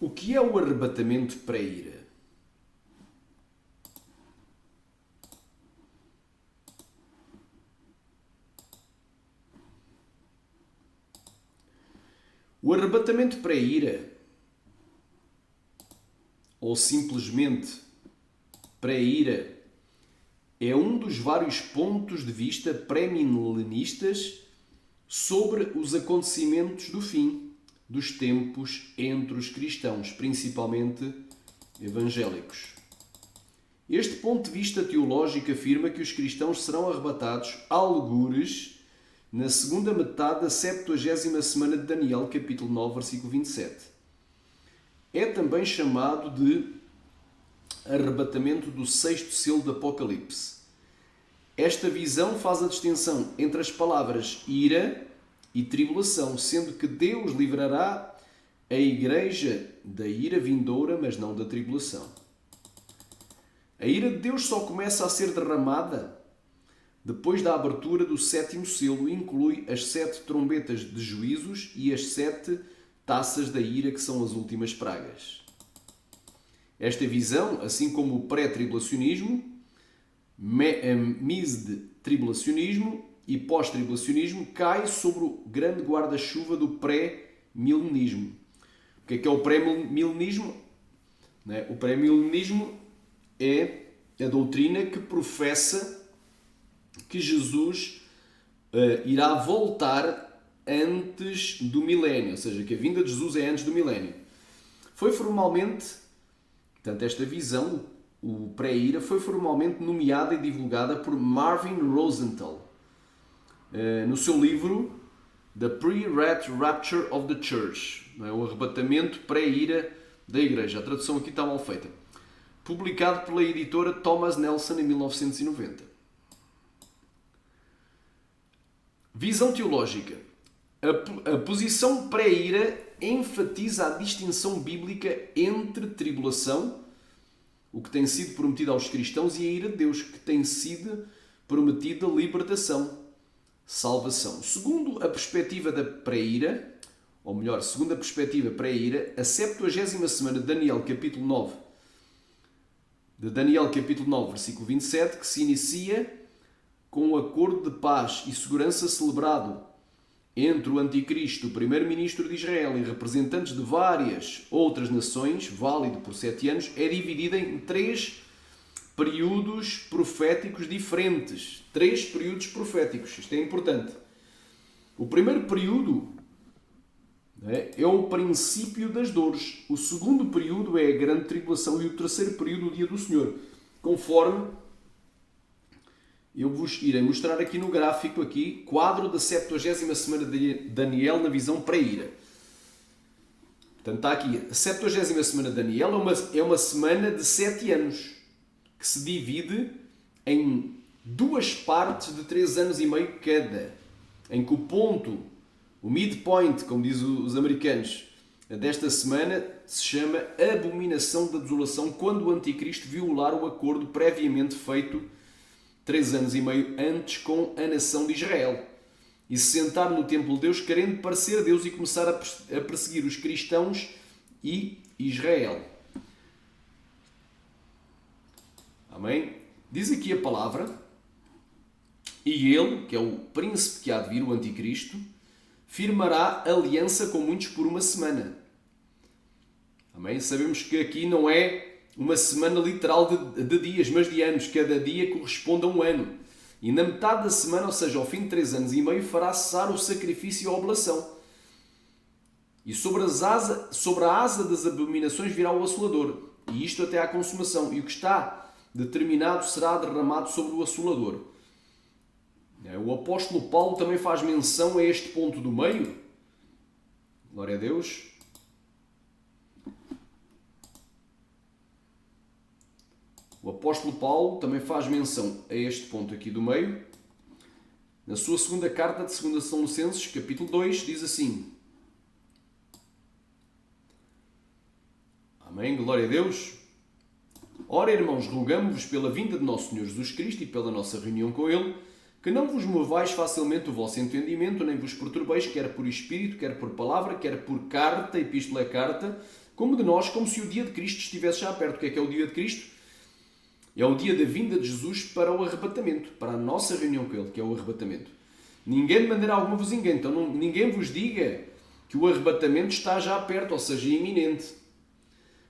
O que é o arrebatamento pré-ira? O arrebatamento pré-ira, ou simplesmente pré-ira, é um dos vários pontos de vista pré-milenistas sobre os acontecimentos do fim dos tempos entre os cristãos, principalmente evangélicos. Este ponto de vista teológico afirma que os cristãos serão arrebatados algures na segunda metade da 70ª semana de Daniel, capítulo 9, versículo 27. É também chamado de arrebatamento do sexto selo do Apocalipse. Esta visão faz a distinção entre as palavras ira e tribulação, sendo que Deus livrará a igreja da ira vindoura, mas não da tribulação. A ira de Deus só começa a ser derramada depois da abertura do sétimo selo, inclui as 7 trombetas de juízos e as 7 taças da ira, que são as últimas pragas. Esta visão, assim como o pré-tribulacionismo, mis-tribulacionismo e pós-tribulacionismo, cai sobre o grande guarda-chuva do pré-milenismo. O que é o pré-milenismo? O pré-milenismo é a doutrina que professa que Jesus irá voltar antes do milénio, ou seja, que a vinda de Jesus é antes do milénio. Foi formalmente, portanto, esta visão, o pré-ira, foi formalmente nomeada e divulgada por Marvin Rosenthal no seu livro The Pre-Rapture of the Church, o arrebatamento pré-ira da Igreja. A tradução aqui está mal feita. Publicado pela editora Thomas Nelson em 1990. Visão teológica. A posição pré-ira enfatiza a distinção bíblica entre tribulação, o que tem sido prometido aos cristãos, e a ira de Deus, que tem sido prometida libertação, salvação. Segundo a perspectiva da pré-ira, ou melhor, segundo a perspectiva pré-ira, a 70ª semana de Daniel, capítulo 9, versículo 27, que se inicia com o acordo de paz e segurança celebrado entre o Anticristo, o primeiro-ministro de Israel, e representantes de várias outras nações, válido por 7 anos, é dividida em 3 períodos proféticos diferentes. 3 períodos proféticos. Isto é importante. O primeiro período é o princípio das dores. O segundo período é a grande tribulação e o terceiro período, o dia do Senhor. Conforme eu vos irei mostrar aqui no gráfico, quadro da 70ª semana de Daniel na visão pré-ira. Portanto, está aqui, a 70ª semana de Daniel é uma semana de 7 anos, que se divide em 2 partes de 3 anos e meio cada, em que o ponto, o midpoint, como diz os americanos, desta semana se chama Abominação da Desolação, quando o Anticristo violar o acordo previamente feito 3 anos e meio antes com a nação de Israel e se sentar no templo de Deus querendo parecer Deus e começar a perseguir os cristãos e Israel. Amém? Diz aqui a palavra: e ele, que é o príncipe que há de vir, o Anticristo, firmará aliança com muitos por uma semana. Amém? Sabemos que aqui não é uma semana literal de dias, mas de anos. Cada dia corresponde a um ano. E na metade da semana, ou seja, ao fim de 3 anos e meio, fará cessar o sacrifício e a oblação. E sobre a asa das abominações virá o assolador. E isto até à consumação. E o que está determinado será derramado sobre o assolador. O apóstolo Paulo também faz menção a este ponto do meio. Glória a Deus. O apóstolo Paulo também faz menção a este ponto aqui do meio. Na sua segunda carta de 2 Tessalonicenses, capítulo 2, diz assim: Amém, glória a Deus. Ora, irmãos, rogamo-vos pela vinda de nosso Senhor Jesus Cristo e pela nossa reunião com Ele, que não vos movais facilmente o vosso entendimento, nem vos perturbeis, quer por espírito, quer por palavra, quer por carta, epístola é carta, como de nós, como se o dia de Cristo estivesse já perto. O que é o dia de Cristo? É o dia da vinda de Jesus para o arrebatamento, para a nossa reunião com Ele, que é o arrebatamento. Ninguém de maneira alguma vos engane, então ninguém vos diga que o arrebatamento está já perto, ou seja, iminente.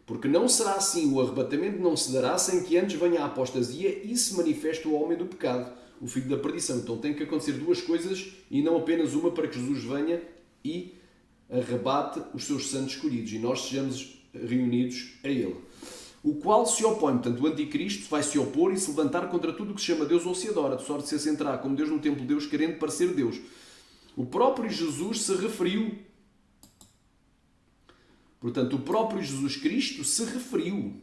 Porque não será assim, o arrebatamento não se dará sem que antes venha a apostasia e se manifeste o homem do pecado, o filho da perdição. Então tem que acontecer duas coisas e não apenas uma, para que Jesus venha e arrebate os seus santos escolhidos e nós sejamos reunidos a Ele. O qual se opõe, portanto, o anticristo vai se opor e se levantar contra tudo o que se chama Deus ou se adora, de sorte que se assentará como Deus no templo de Deus, querendo parecer Deus. O próprio Jesus se referiu, portanto, o próprio Jesus Cristo se referiu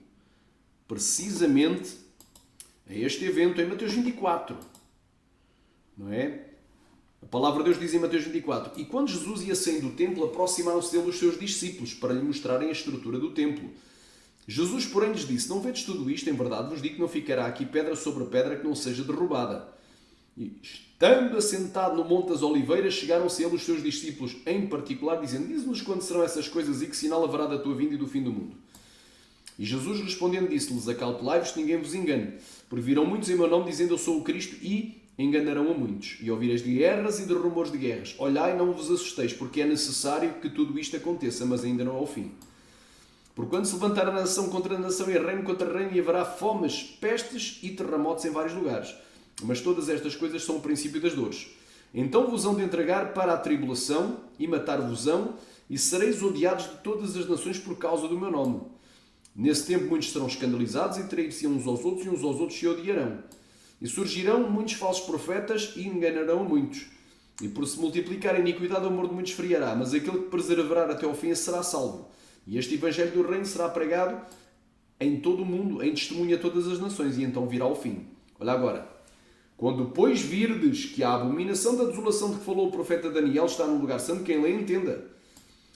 precisamente a este evento em Mateus 24. Não é? A palavra de Deus diz em Mateus 24: E quando Jesus ia saindo do templo, aproximaram-se dele os seus discípulos para lhe mostrarem a estrutura do templo. Jesus, porém, lhes disse: Não vedes tudo isto? Em verdade vos digo que não ficará aqui pedra sobre pedra que não seja derrubada. E, estando assentado no Monte das Oliveiras, chegaram-se a ele os seus discípulos, em particular, dizendo: Dize-nos quando serão essas coisas e que sinal haverá da tua vinda e do fim do mundo. E Jesus respondendo disse-lhes: Acautelai-vos que ninguém vos engane, porque virão muitos em meu nome dizendo: Eu sou o Cristo, e enganarão a muitos. E ouvireis de guerras e de rumores de guerras. Olhai e não vos assusteis, porque é necessário que tudo isto aconteça, mas ainda não é o fim. Por quando se levantar a nação contra a nação e reino contra reino, e haverá fomes, pestes e terremotos em vários lugares. Mas todas estas coisas são o princípio das dores. Então vos hão de entregar para a tribulação e matar-vos-ão, e sereis odiados de todas as nações por causa do meu nome. Nesse tempo muitos serão escandalizados e trair-se uns aos outros, e uns aos outros se odiarão. E surgirão muitos falsos profetas e enganarão a muitos. E por se multiplicar a iniquidade, o amor de muitos esfriará, mas aquele que perseverar até ao fim será salvo. E este evangelho do reino será pregado em todo o mundo, em testemunho a todas as nações, e então virá o fim. Olha agora. Quando, pois, virdes que a abominação da desolação de que falou o profeta Daniel está no lugar santo, quem lê entenda.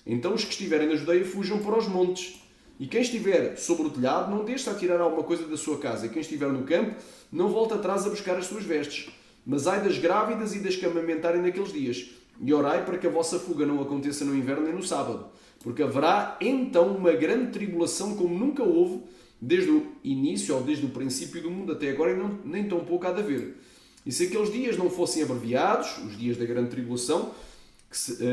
Então os que estiverem na Judeia fujam para os montes. E quem estiver sobre o telhado não deixe a tirar alguma coisa da sua casa. E quem estiver no campo não volte atrás a buscar as suas vestes. Mas ai das grávidas e das que amamentarem naqueles dias. E orai para que a vossa fuga não aconteça no inverno nem no sábado. Porque haverá então uma grande tribulação como nunca houve desde o início ou desde o princípio do mundo até agora, e nem tão pouco há de haver. E se aqueles dias não fossem abreviados, os dias da grande tribulação,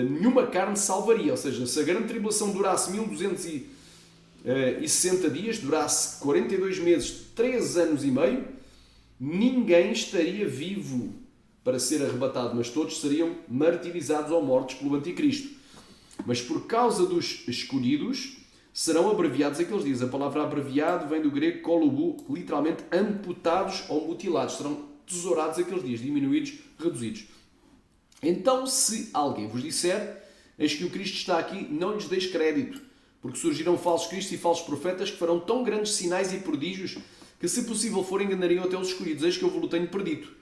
nenhuma carne salvaria. Ou seja, se a grande tribulação durasse 1260 dias, durasse 42 meses, 3 anos e meio, ninguém estaria vivo para ser arrebatado, mas todos seriam martirizados ou mortos pelo anticristo. Mas por causa dos escolhidos, serão abreviados aqueles dias. A palavra abreviado vem do grego kolubu, literalmente amputados ou mutilados. Serão tesourados aqueles dias, diminuídos, reduzidos. Então, se alguém vos disser, eis que o Cristo está aqui, não lhes deis crédito, porque surgirão falsos cristos e falsos profetas que farão tão grandes sinais e prodígios que, se possível for, enganariam até os escolhidos. Eis que eu vos tenho predito.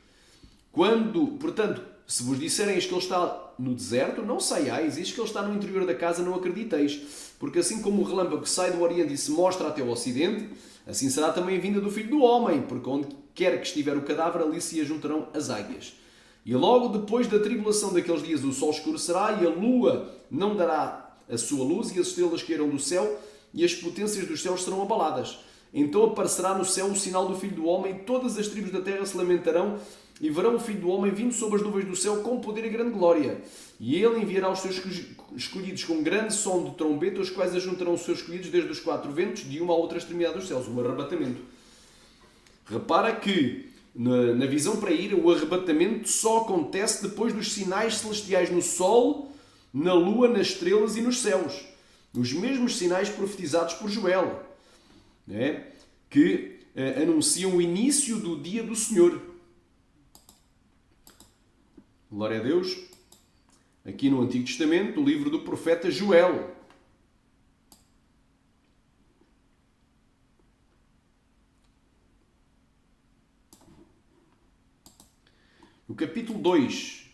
Portanto, se vos disserem eis que ele está no deserto, não saiais, eis que ele está no interior da casa, não acrediteis. Porque assim como o relâmpago que sai do Oriente e se mostra até o Ocidente, assim será também a vinda do Filho do Homem, porque onde quer que estiver o cadáver, ali se ajuntarão as águias. E logo depois da tribulação daqueles dias o sol escurecerá e a lua não dará a sua luz e as estrelas cairão do céu e as potências dos céus serão abaladas. Então aparecerá no céu o sinal do Filho do Homem e todas as tribos da terra se lamentarão e verão o Filho do Homem vindo sobre as nuvens do céu com poder e grande glória. E ele enviará os seus escolhidos com grande som de trombeta, os quais ajuntarão os seus escolhidos desde os 4 ventos, de uma a outra extremidade dos céus. O arrebatamento. Repara que, na visão para ir, o arrebatamento só acontece depois dos sinais celestiais no sol, na lua, nas estrelas e nos céus. Os mesmos sinais profetizados por Joel, né? Que anunciam o início do dia do Senhor. Glória a Deus. Aqui no Antigo Testamento, o livro do profeta Joel. No capítulo 2,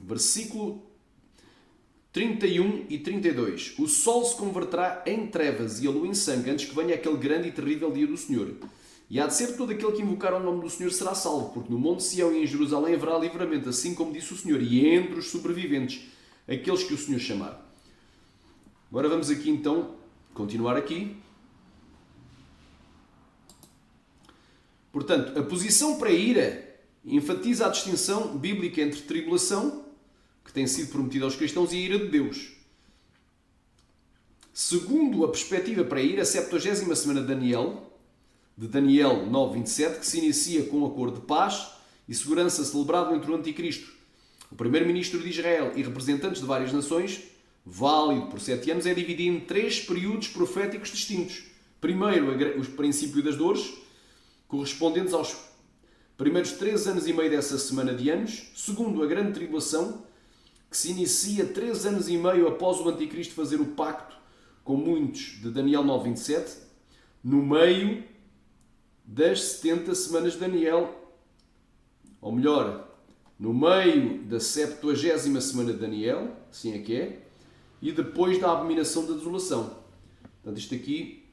versículo 31 e 32. O sol se converterá em trevas e a lua em sangue, antes que venha aquele grande e terrível dia do Senhor. E há de ser todo aquele que invocar o nome do Senhor será salvo, porque no Monte Sião e em Jerusalém haverá livramento, assim como disse o Senhor, e entre os sobreviventes, aqueles que o Senhor chamar. Agora vamos aqui então continuar aqui. Portanto, a posição pré-ira enfatiza a distinção bíblica entre tribulação, que tem sido prometida aos cristãos, e a ira de Deus. Segundo a perspectiva pré-ira, a 70ª semana de Daniel 9:27, que se inicia com um acordo de paz e segurança celebrado entre o Anticristo, o primeiro-ministro de Israel e representantes de várias nações, válido por 7 anos, é dividido em 3 períodos proféticos distintos. Primeiro, o princípio das dores, correspondentes aos primeiros 3 anos e meio dessa semana de anos. Segundo, a grande tribulação, que se inicia 3 anos e meio após o Anticristo fazer o pacto com muitos de Daniel 9:27, no meio das 70 semanas de Daniel, ou melhor, no meio da 70ª semana de Daniel, assim é que é, e depois da abominação da desolação. Portanto, isto aqui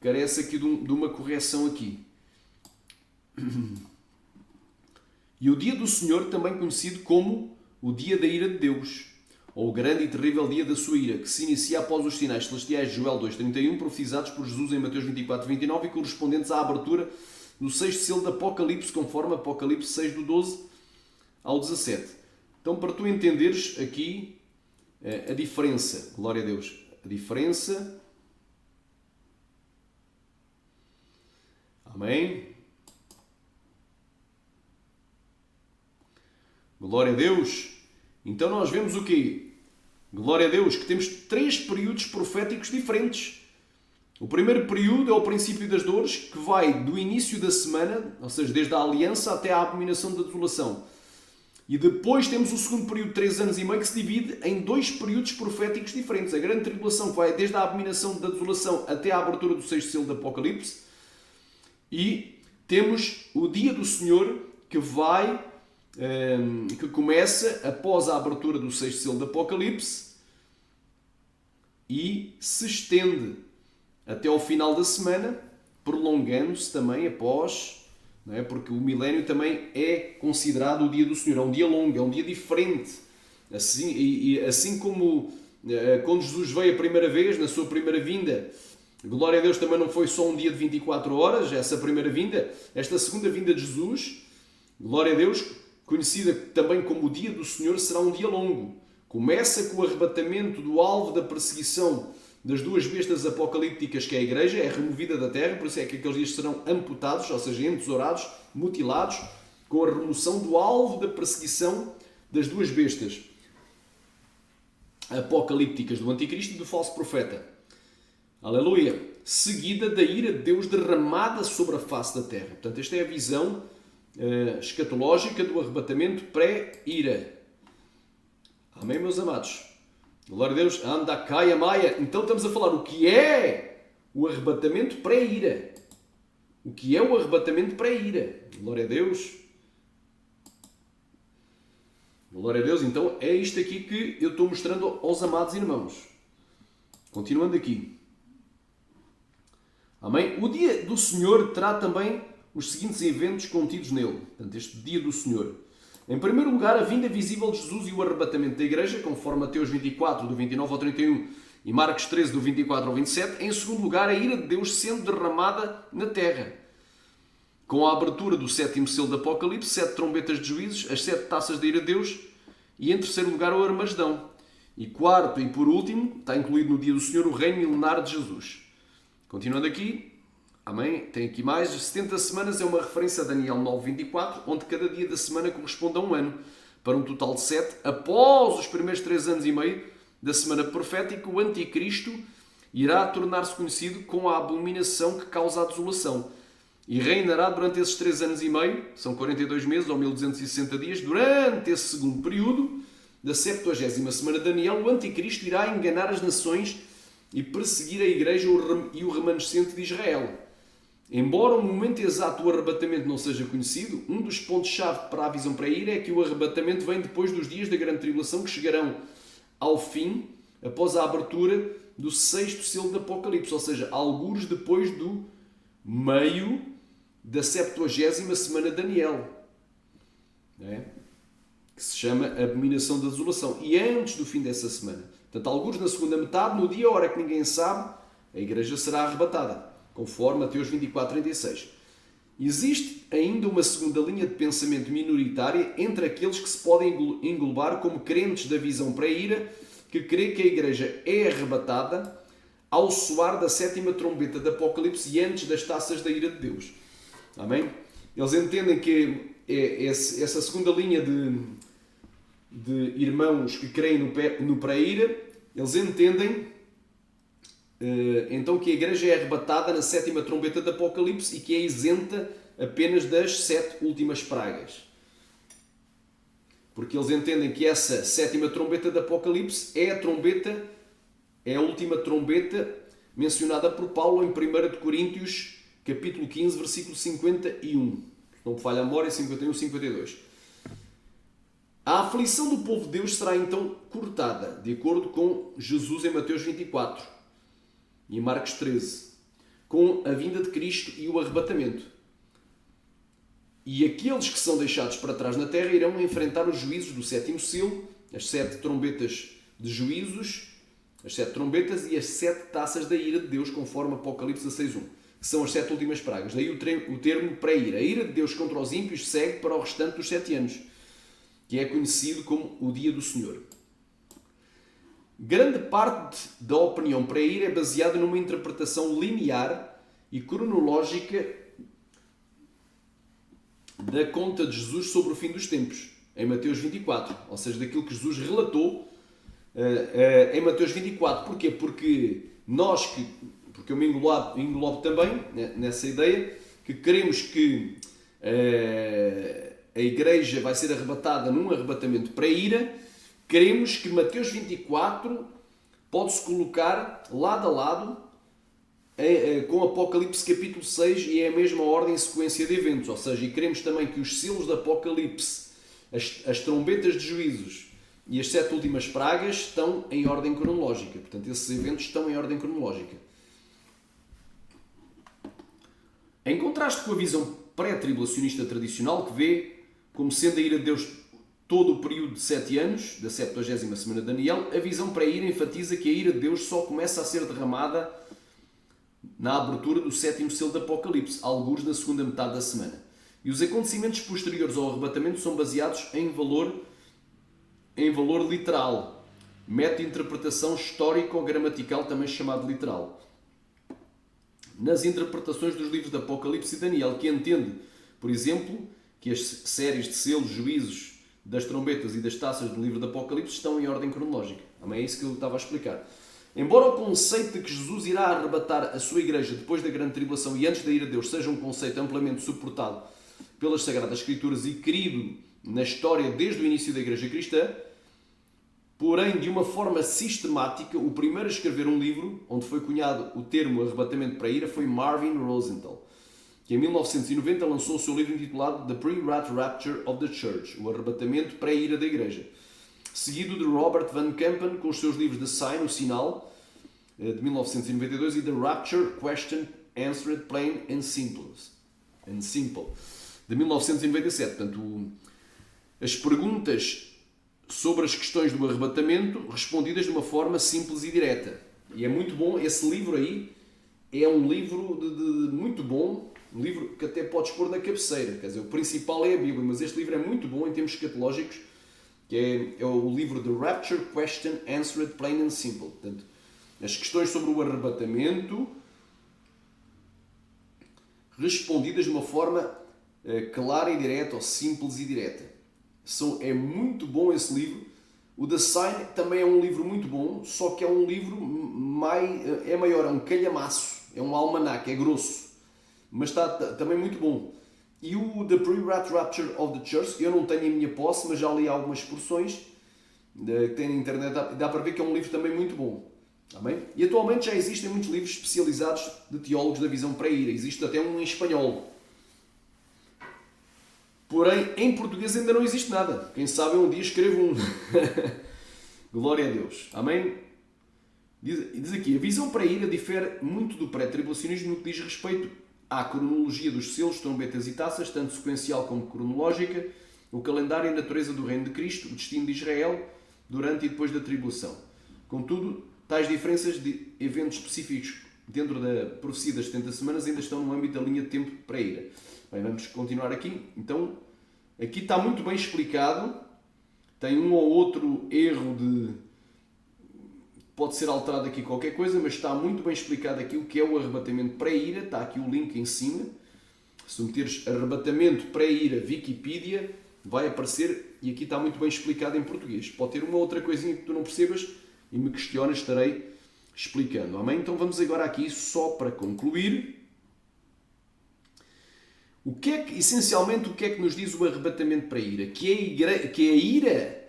carece aqui de uma correção aqui. E o dia do Senhor, também conhecido como o dia da ira de Deus, ou o grande e terrível dia da sua ira, que se inicia após os sinais celestiais de Joel 2:31, profetizados por Jesus em Mateus 24:29 e correspondentes à abertura do 6º selo de Apocalipse, conforme Apocalipse 6, do 12 ao 17. Então, para tu entenderes aqui a diferença, glória a Deus, a diferença, amém? Glória a Deus. Então nós vemos o quê? Glória a Deus, que temos 3 períodos proféticos diferentes. O primeiro período é o princípio das dores, que vai do início da semana, ou seja, desde a aliança até a abominação da desolação. E depois temos o segundo período de 3 anos e meio, que se divide em 2 períodos proféticos diferentes. A grande tribulação, que vai desde a abominação da desolação até a abertura do 6º selo de Apocalipse. E temos o dia do Senhor, que começa após a abertura do 6º selo de Apocalipse e se estende até ao final da semana, prolongando-se também após, não é? Porque o milénio também é considerado o dia do Senhor. É um dia longo, é um dia diferente. Assim como quando Jesus veio a primeira vez, na sua primeira vinda, glória a Deus, também não foi só um dia de 24 horas, essa primeira vinda. Esta segunda vinda de Jesus, glória a Deus, conhecida também como o dia do Senhor, será um dia longo. Começa com o arrebatamento do alvo da perseguição das 2 bestas apocalípticas, que é a Igreja, é removida da terra, por isso é que aqueles dias serão amputados, ou seja, entesourados, mutilados, com a remoção do alvo da perseguição das 2 bestas apocalípticas do Anticristo e do falso profeta. Aleluia! Seguida da ira de Deus derramada sobre a face da terra. Portanto, esta é a visão escatológica do arrebatamento pré-ira. Amém, meus amados? Glória a Deus. Anda, caia, maia. Então estamos a falar o que é o arrebatamento pré-ira. O que é o arrebatamento pré-ira? Glória a Deus. Glória a Deus. Então é isto aqui que eu estou mostrando aos amados irmãos. Continuando aqui. Amém? O dia do Senhor terá também os seguintes eventos contidos nele. Portanto, este dia do Senhor. Em primeiro lugar, a vinda visível de Jesus e o arrebatamento da Igreja, conforme Mateus 24, do 29 ao 31 e Marcos 13, do 24 ao 27. Em segundo lugar, a ira de Deus sendo derramada na terra, com a abertura do 7º selo de Apocalipse, 7 trombetas de juízos, as 7 taças da ira de Deus, e em terceiro lugar, o Armagedão. E quarto e por último, está incluído no dia do Senhor, o reino milenar de Jesus. Continuando aqui, amém? Tem aqui mais. 70 semanas é uma referência a Daniel 9:24, onde cada dia da semana corresponde a um ano, para um total de 7. Após os primeiros 3 anos e meio da semana profética, o Anticristo irá tornar-se conhecido com a abominação que causa a desolação. E reinará durante esses 3 anos e meio, são 42 meses ou 1260 dias, durante esse segundo período da 70ª semana de Daniel, o Anticristo irá enganar as nações e perseguir a Igreja e o remanescente de Israel. Embora o momento exato do arrebatamento não seja conhecido, um dos pontos-chave para a visão pré-ira é que o arrebatamento vem depois dos dias da grande tribulação, que chegarão ao fim após a abertura do 6º selo de Apocalipse, ou seja, algures depois do meio da 70ª semana de Daniel, que se chama Abominação da Desolação, e antes do fim dessa semana. Portanto, alguns na segunda metade, no dia, hora que ninguém sabe, a igreja será arrebatada, conforme Mateus 24:36. Existe ainda uma segunda linha de pensamento minoritária entre aqueles que se podem englobar como crentes da visão pré-ira, que crê que a igreja é arrebatada ao soar da sétima trombeta de Apocalipse e antes das taças da ira de Deus. Amém? Eles entendem que essa segunda linha de irmãos que creem no pré-ira, eles entendem então que a igreja é arrebatada na sétima trombeta de Apocalipse e que é isenta apenas das 7 últimas pragas. Porque eles entendem que essa sétima trombeta de Apocalipse é a última trombeta mencionada por Paulo em 1 Coríntios, capítulo 15, versículo 51. Não me falha a memória, 51, 52. A aflição do povo de Deus será então cortada, de acordo com Jesus em Mateus 24 e em Marcos 13, com a vinda de Cristo e o arrebatamento. E aqueles que são deixados para trás na terra irão enfrentar os juízos do sétimo selo, as 7 trombetas de juízos, as 7 trombetas e as 7 taças da ira de Deus, conforme Apocalipse 16:1, que são as 7 últimas pragas. Daí o termo pré-ira. A ira de Deus contra os ímpios segue para o restante dos 7 anos, que é conhecido como o Dia do Senhor. Grande parte da opinião pré-ira é baseada numa interpretação linear e cronológica da conta de Jesus sobre o fim dos tempos, em Mateus 24, ou seja, daquilo que Jesus relatou em Mateus 24. Porquê? Porque eu me englobo também nessa ideia, que queremos que a igreja vai ser arrebatada num arrebatamento pré-ira. Queremos que Mateus 24 pode-se colocar lado a lado com Apocalipse capítulo 6 e é a mesma ordem e sequência de eventos. Ou seja, e queremos também que os selos de Apocalipse, as trombetas de juízos e as 7 últimas pragas estão em ordem cronológica. Portanto, esses eventos estão em ordem cronológica. Em contraste com a visão pré-tribulacionista tradicional, que vê como sendo a ira de Deus todo o período de 7 anos, da 70ª semana de Daniel, a visão pré-ira enfatiza que a ira de Deus só começa a ser derramada na abertura do 7º selo de Apocalipse, alguns na segunda metade da semana. E os acontecimentos posteriores ao arrebatamento são baseados em valor literal, meta-interpretação histórico-gramatical, também chamado literal. Nas interpretações dos livros de Apocalipse e Daniel, que entende, por exemplo, que as séries de selos, juízos, das trombetas e das taças do livro de Apocalipse estão em ordem cronológica. É isso que eu estava a explicar. Embora o conceito de que Jesus irá arrebatar a sua igreja depois da grande tribulação e antes da ira de Deus seja um conceito amplamente suportado pelas Sagradas Escrituras e querido na história desde o início da igreja cristã, porém, de uma forma sistemática, o primeiro a escrever um livro onde foi cunhado o termo arrebatamento para a ira foi Marvin Rosenthal, que em 1990 lançou o seu livro intitulado The Pre-Rapture of the Church, o arrebatamento pré-ira da igreja, seguido de Robert Van Kampen com os seus livros The Sign, o Sinal, de 1992, e The Rapture Question Answered Plain and Simple, de 1997. Portanto, as perguntas sobre as questões do arrebatamento respondidas de uma forma simples e direta. E é muito bom, esse livro aí é um livro muito bom, um livro que até podes pôr na cabeceira. Quer dizer, o principal é a Bíblia, mas este livro é muito bom em termos escatológicos, que é o livro The Rapture Question Answered Plain and Simple. Portanto, as questões sobre o arrebatamento respondidas de uma forma clara e direta, ou simples e direta. É muito bom esse livro. O The Sign também é um livro muito bom, só que é um livro maior, é um calhamaço, é um almanaque, é grosso, mas está também muito bom. E o The Pre-Rapture of the Church, eu não tenho em minha posse, mas já li algumas porções que tem na internet, dá para ver que é um livro também muito bom. Amém? E atualmente já existem muitos livros especializados de teólogos da visão pré-ira, existe até um em espanhol. Porém, em português ainda não existe nada. Quem sabe um dia escrevo um. Glória a Deus. Amém? Diz aqui, a visão pré-ira difere muito do pré-tribulacionismo no que diz respeito à cronologia dos selos, trombetas e taças, tanto sequencial como cronológica, o calendário e a natureza do reino de Cristo, o destino de Israel, durante e depois da tribulação. Contudo, tais diferenças de eventos específicos dentro da profecia das 70 semanas ainda estão no âmbito da linha de tempo para a ira. Bem, vamos continuar aqui. Então, aqui está muito bem explicado. Tem um ou outro erro pode ser alterado aqui qualquer coisa, mas está muito bem explicado aqui o que é o arrebatamento pré-ira. Está aqui o link em cima. Se meteres arrebatamento pré-ira Wikipedia, vai aparecer e aqui está muito bem explicado em português. Pode ter uma outra coisinha que tu não percebas e me questionas, estarei explicando. Amém? Então vamos agora aqui, só para concluir. Essencialmente, o que é que nos diz o arrebatamento pré-ira? Que a ira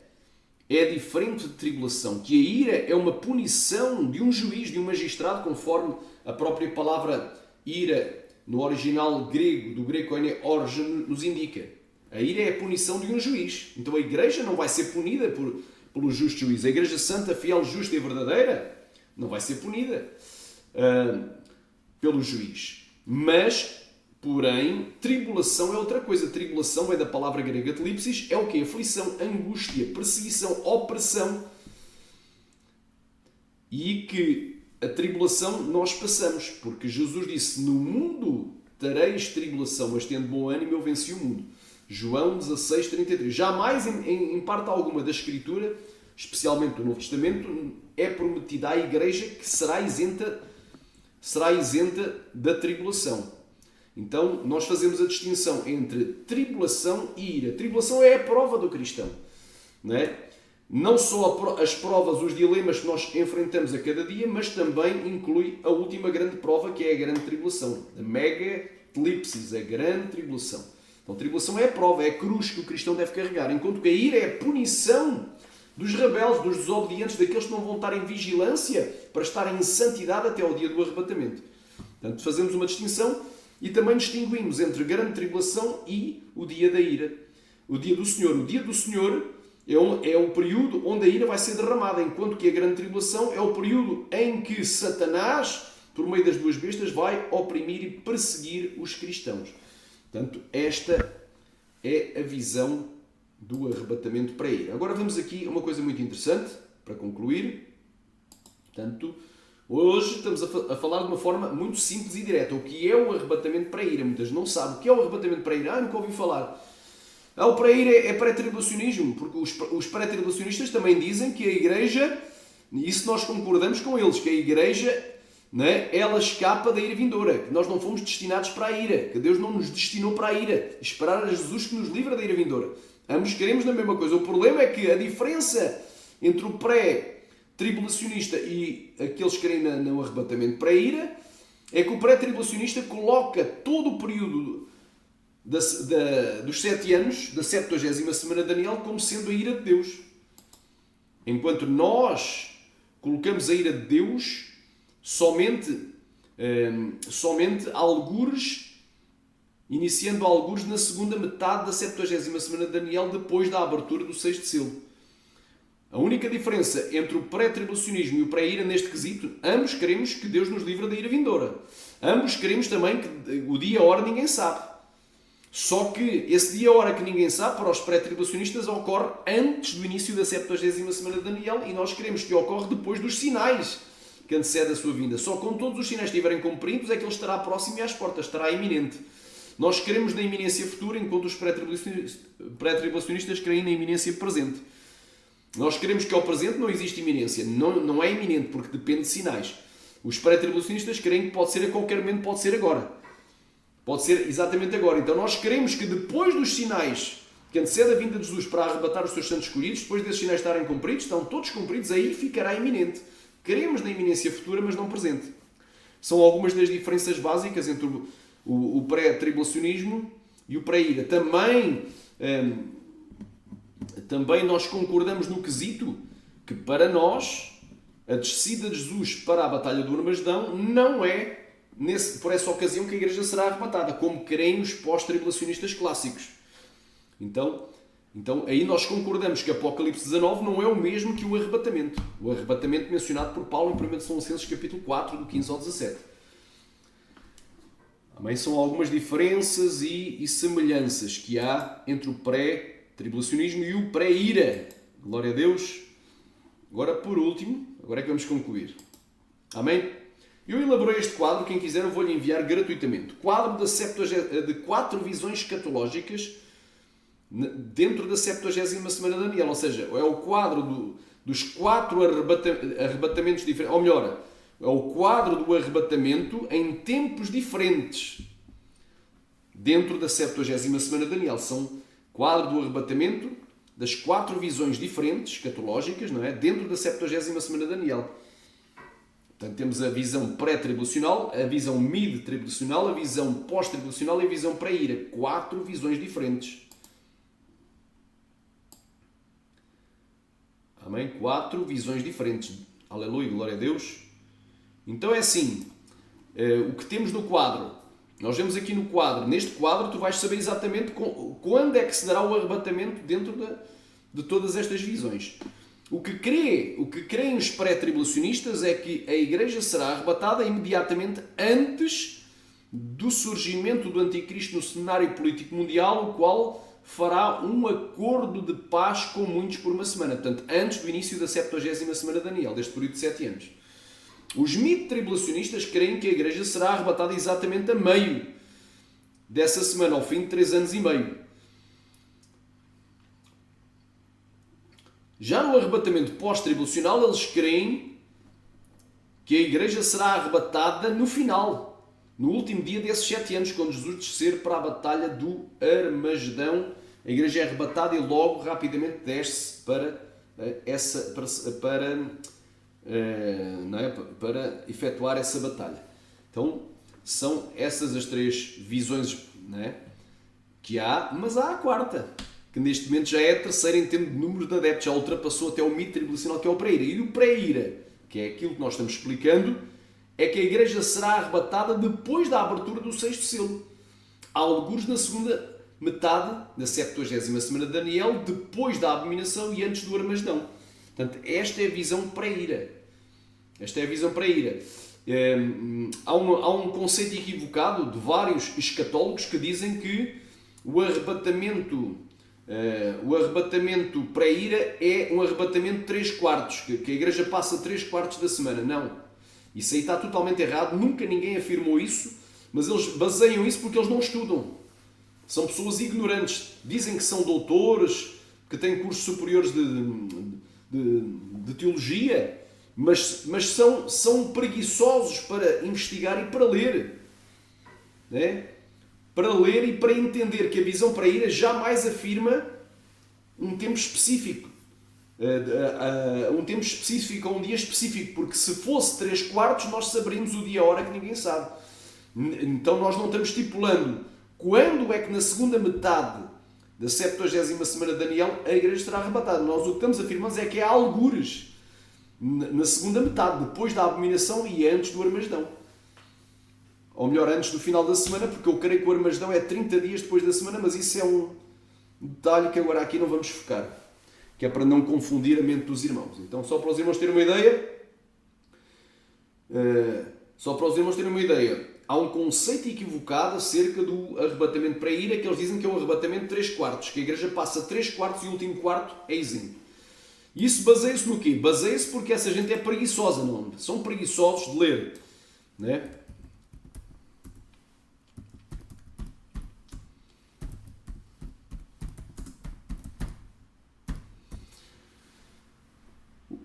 é diferente de tribulação, que a ira é uma punição de um juiz, de um magistrado, conforme a própria palavra ira no original grego, do grego koine orge, nos indica. A ira é a punição de um juiz. Então a igreja não vai ser punida pelo justo juiz. A igreja santa, fiel, justa e verdadeira não vai ser punida pelo juiz. Mas, porém, tribulação é outra coisa. Tribulação vem da palavra grega tlipsis, é o quê? Aflição, angústia, perseguição, opressão. E que a tribulação nós passamos, porque Jesus disse: no mundo tereis tribulação, mas tendo bom ânimo, eu venci o mundo. João 16:33. Jamais em parte alguma da Escritura, especialmente do Novo Testamento, é prometida à igreja que será isenta da tribulação. Então, nós fazemos a distinção entre tribulação e ira. Tribulação é a prova do cristão, não é? Não só as provas, os dilemas que nós enfrentamos a cada dia, mas também inclui a última grande prova, que é a grande tribulação. A mega tlipsis, a grande tribulação. Então, a tribulação é a prova, é a cruz que o cristão deve carregar, enquanto que a ira é a punição dos rebeldes, dos desobedientes, daqueles que não vão estar em vigilância para estarem em santidade até ao dia do arrebatamento. Portanto, fazemos uma distinção e também distinguimos entre grande tribulação e o dia da ira. O dia do Senhor. O dia do Senhor é o período onde a ira vai ser derramada, enquanto que a grande tribulação é o período em que Satanás, por meio das duas bestas, vai oprimir e perseguir os cristãos. Portanto, esta é a visão do arrebatamento para a ira. Agora vamos aqui a uma coisa muito interessante, para concluir. Portanto, hoje estamos a falar de uma forma muito simples e direta. O que é o arrebatamento para a ira? Muitas não sabem. O que é o arrebatamento para a ira? Nunca ouvi falar. O para a ira é pré-tribulacionismo, porque os pré-tribulacionistas também dizem que a igreja, e isso nós concordamos com eles, que a igreja, né, ela escapa da ira vindoura, que nós não fomos destinados para a ira, que Deus não nos destinou para a ira. Esperar a Jesus que nos livra da ira vindoura. Ambos queremos na mesma coisa. O problema é que a diferença entre o pré-tribulacionista e aqueles que creem no arrebatamento para a ira é que o pré-tribulacionista coloca todo o período dos 7 anos, da 70ª semana de Daniel, como sendo a ira de Deus. Enquanto nós colocamos a ira de Deus somente algures, iniciando algures na segunda metade da 70ª semana de Daniel, depois da abertura do 6º selo. A única diferença entre o pré-tribulacionismo e o pré-ira neste quesito, ambos queremos que Deus nos livre da ira vindoura. Ambos queremos também que o dia e a hora ninguém sabe. Só que esse dia e a hora que ninguém sabe, para os pré-tribulacionistas, ocorre antes do início da 70ª semana de Daniel, e nós queremos que ocorra depois dos sinais que antecedem a sua vinda. Só quando todos os sinais estiverem cumpridos é que ele estará próximo e às portas, estará iminente. Nós queremos na iminência futura, enquanto os pré-tribulacionistas creem na iminência presente. Nós queremos que ao presente não existe iminência. Não é iminente, porque depende de sinais. Os pré-tribulacionistas creem que pode ser a qualquer momento, pode ser agora. Pode ser exatamente agora. Então nós queremos que depois dos sinais que antecede a vinda de Jesus para arrebatar os seus santos escolhidos, depois desses sinais estarem cumpridos, estão todos cumpridos, aí ficará iminente. Queremos na iminência futura, mas não presente. São algumas das diferenças básicas entre o pré-tribulacionismo e o pré-ira. Também nós concordamos no quesito que para nós a descida de Jesus para a Batalha do Armagedão não é por essa ocasião que a igreja será arrebatada, como creem os pós-tribulacionistas clássicos. Então aí nós concordamos que Apocalipse 19 não é o mesmo que o arrebatamento. O arrebatamento mencionado por Paulo em 1 Tessalonicenses capítulo 4, do 15 ao 17. Também são algumas diferenças e semelhanças que há entre o pré-tribulacionismo e o pré-ira. Glória a Deus. Agora, por último, agora é que vamos concluir. Amém? Eu elaborei este quadro, quem quiser eu vou-lhe enviar gratuitamente. Quadro de 4 visões escatológicas dentro da 70ª semana de Daniel. Ou seja, é o quadro dos 4 arrebatamentos diferentes. Ou melhor, é o quadro do arrebatamento em tempos diferentes dentro da 70ª semana de Daniel. São quadro do arrebatamento das 4 visões diferentes, escatológicas, não é? Dentro da 70ª semana de Daniel. Portanto, temos a visão pré-tribulacional, a visão mid-tribulacional, a visão pós-tribulacional e a visão pré-ira. 4 visões diferentes. Amém? 4 visões diferentes. Aleluia, glória a Deus. Então é assim, o que temos no quadro, nós vemos aqui no quadro, neste quadro tu vais saber exatamente quando é que se dará o arrebatamento dentro de todas estas visões. O que creem os pré-tribulacionistas é que a igreja será arrebatada imediatamente antes do surgimento do anticristo no cenário político mundial, o qual fará um acordo de paz com muitos por uma semana. Portanto, antes do início da 70ª semana de Daniel, deste período de 7 anos. Os mid-tribulacionistas creem que a igreja será arrebatada exatamente a meio dessa semana, ao fim de 3 anos e meio. Já no arrebatamento pós-tribulacional, eles creem que a igreja será arrebatada no final, no último dia desses 7 anos, quando Jesus descer para a batalha do Armagedão. A igreja é arrebatada e logo, rapidamente, desce para efetuar essa batalha. Então, são essas as 3 visões, não é, que há, mas há a quarta, que neste momento já é a terceira em termos de número de adeptos, já ultrapassou até o mito tribulacional, que é o pré-ira. E o pré-ira, que é aquilo que nós estamos explicando, é que a igreja será arrebatada depois da abertura do 6º selo. Alguns na segunda metade da 70ª semana de Daniel, depois da abominação e antes do Armagedão. Portanto, esta é a visão pré-ira. Esta é a visão pré-ira. Há um conceito equivocado de vários escatólogos que dizem que o arrebatamento pré-ira é um arrebatamento de 3/4, que a igreja passa 3/4 da semana. Não. Isso aí está totalmente errado. Nunca ninguém afirmou isso, mas eles baseiam isso porque eles não estudam. São pessoas ignorantes. Dizem que são doutores, que têm cursos superiores de teologia, mas são preguiçosos para investigar e para ler. Né? Para ler e para entender que a visão pré-ira jamais afirma um tempo específico. Um tempo específico ou um dia específico, porque se fosse 3/4 nós saberíamos o dia e a hora que ninguém sabe. Então nós não estamos estipulando quando é que na segunda metade da 70ª semana de Daniel a igreja será arrebatada. Nós o que estamos afirmando é que há algures na segunda metade, depois da abominação e antes do Armagedão. Ou melhor, antes do final da semana, porque eu creio que o Armagedão é 30 dias depois da semana, mas isso é um detalhe que agora aqui não vamos focar, que é para não confundir a mente dos irmãos. Então, só para os irmãos terem uma ideia, há um conceito equivocado acerca do arrebatamento pré-ira, que eles dizem que é um arrebatamento de 3/4, que a igreja passa 3/4 e o último quarto é isento. Isso baseia-se no quê? Baseia-se porque essa gente é preguiçosa, não? São preguiçosos de ler, né?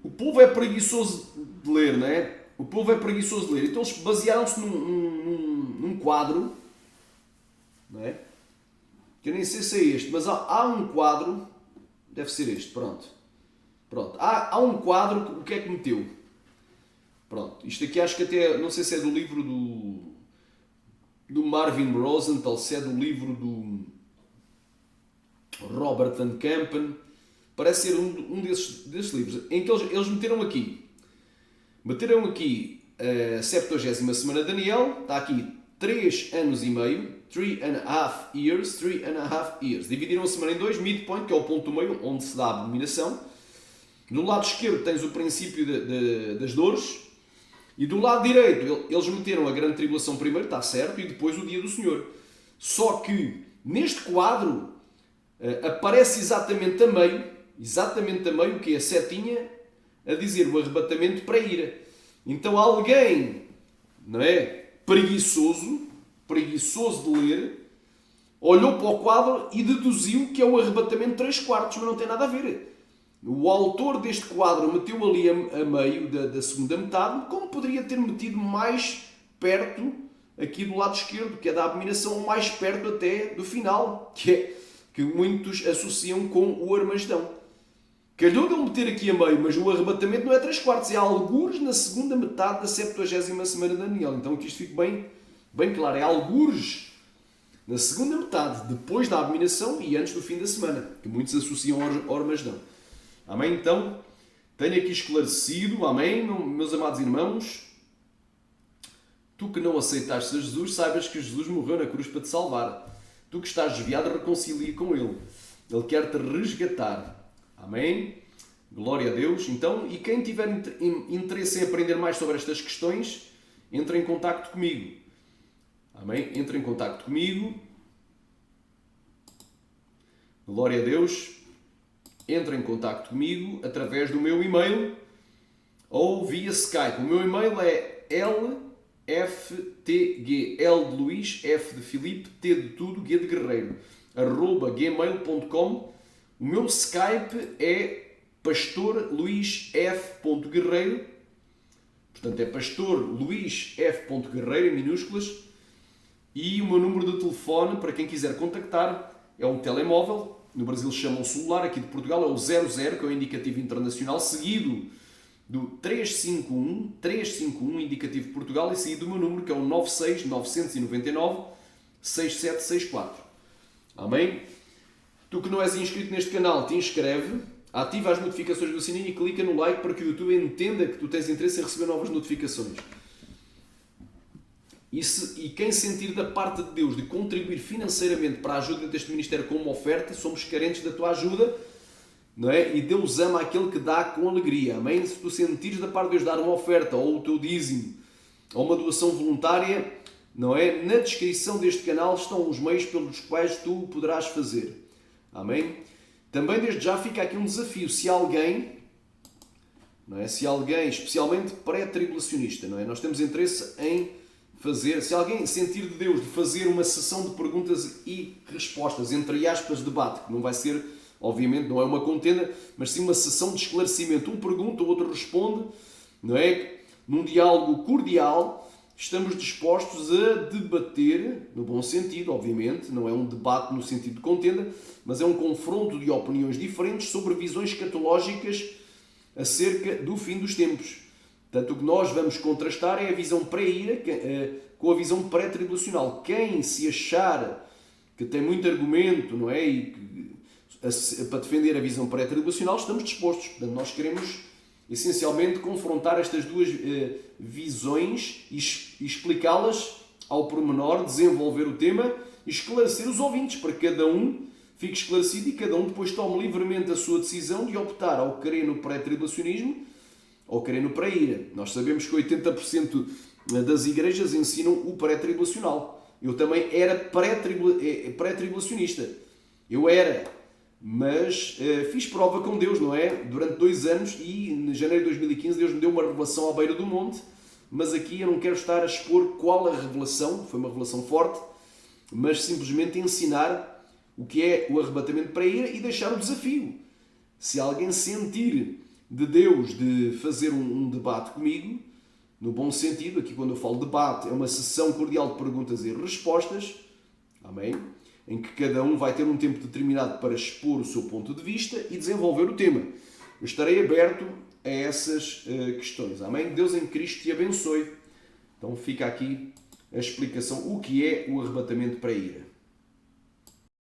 O povo é preguiçoso de ler, não é? O povo é preguiçoso de ler. Então eles basearam-se num quadro, não é? Que eu nem sei se é este, mas há um quadro, deve ser este, pronto. Há um quadro, o que é que meteu? Pronto, isto aqui acho que até, não sei se é do livro do Marvin Rosenthal, se é do livro do Robert Van Kampen, parece ser um desses livros, em que eles meteram aqui a 70ª semana de Daniel, está aqui 3 anos e meio, 3.5 years. Dividiram a semana em 2, midpoint, que é o ponto do meio, onde se dá a abominação. Do lado esquerdo tens o princípio das dores, e do lado direito eles meteram a grande tribulação primeiro, está certo, e depois o dia do Senhor. Só que neste quadro aparece exatamente a meio, o que é a setinha, a dizer o arrebatamento para a ira. Então alguém, não é, preguiçoso de ler, olhou para o quadro e deduziu que é o arrebatamento 3/4, mas não tem nada a ver. O autor deste quadro meteu ali a meio da segunda metade, como poderia ter metido mais perto, aqui do lado esquerdo, que é da abominação, ou mais perto até do final, que muitos associam com o Armagedão. Calhou de ele meter aqui a meio, mas o arrebatamento não é 3/4, é algures na segunda metade da 70ª semana de Daniel. Então que isto fique bem claro, é algures na segunda metade, depois da abominação e antes do fim da semana, que muitos associam ao Armagedão. Amém? Então, tenho aqui esclarecido, amém, meus amados irmãos. Tu que não aceitaste a Jesus, saibas que Jesus morreu na cruz para te salvar. Tu que estás desviado, reconcilia com Ele. Ele quer te resgatar. Amém? Glória a Deus. Então, e quem tiver interesse em aprender mais sobre estas questões, entre em contacto comigo. Amém? Entre em contacto comigo. Glória a Deus. Entre em contacto comigo através do meu e-mail ou via Skype. O meu e-mail é lftg, L de Luís, F de Filipe, T de tudo, G de Guerreiro, @gmail.com. O meu Skype é pastorluisf.guerreiro. Portanto, é pastorluisf.guerreiro em minúsculas. E o meu número de telefone, para quem quiser contactar, é um telemóvel. No Brasil chamam celular, aqui de Portugal é o 00, que é o indicativo internacional, seguido do 351, indicativo Portugal, e seguido do meu número, que é o 96 999 6764. Amém? Tu que não és inscrito neste canal, te inscreve, ativa as notificações do sininho e clica no like para que o YouTube entenda que tu tens interesse em receber novas notificações. E quem sentir da parte de Deus de contribuir financeiramente para a ajuda deste ministério com uma oferta, somos carentes da tua ajuda, não é? E Deus ama aquele que dá com alegria. Amém? Se tu sentires da parte de Deus dar uma oferta, ou o teu dízimo, ou uma doação voluntária, não é? Na descrição deste canal estão os meios pelos quais tu poderás fazer. Amém? Também desde já fica aqui um desafio. Se alguém, não é? Se alguém, especialmente pré-tribulacionista, não é? Nós temos interesse em fazer, se alguém sentir de Deus de fazer uma sessão de perguntas e respostas, entre aspas, debate, que não vai ser, obviamente, não é uma contenda, mas sim uma sessão de esclarecimento. Um pergunta, o outro responde, não é? Num diálogo cordial, estamos dispostos a debater, no bom sentido, obviamente, não é um debate no sentido de contenda, mas é um confronto de opiniões diferentes sobre visões escatológicas acerca do fim dos tempos. Portanto, o que nós vamos contrastar é a visão pré-ira com a visão pré-tribulacional. Quem se achar que tem muito argumento, não é? Para defender a visão pré-tribulacional, estamos dispostos. Portanto, nós queremos essencialmente confrontar estas duas visões e explicá-las ao pormenor, desenvolver o tema e esclarecer os ouvintes, para que cada um fique esclarecido e cada um depois tome livremente a sua decisão de optar ao querer no pré-tribulacionismo ou querer no pré-ira. Nós sabemos que 80% das igrejas ensinam o pré-tribulacional. Eu também era pré-tribulacionista. Eu era, mas fiz prova com Deus, não é? Durante 2 anos e em janeiro de 2015 Deus me deu uma revelação à beira do monte, mas aqui eu não quero estar a expor qual a revelação, foi uma revelação forte, mas simplesmente ensinar o que é o arrebatamento pré-ira e deixar o desafio. Se alguém sentir de Deus de fazer um debate comigo, no bom sentido, aqui quando eu falo debate, é uma sessão cordial de perguntas e respostas, amém? Em que cada um vai ter um tempo determinado para expor o seu ponto de vista e desenvolver o tema. Eu estarei aberto a essas questões, amém? Deus em Cristo te abençoe. Então fica aqui a explicação, o que é o arrebatamento pré-ira.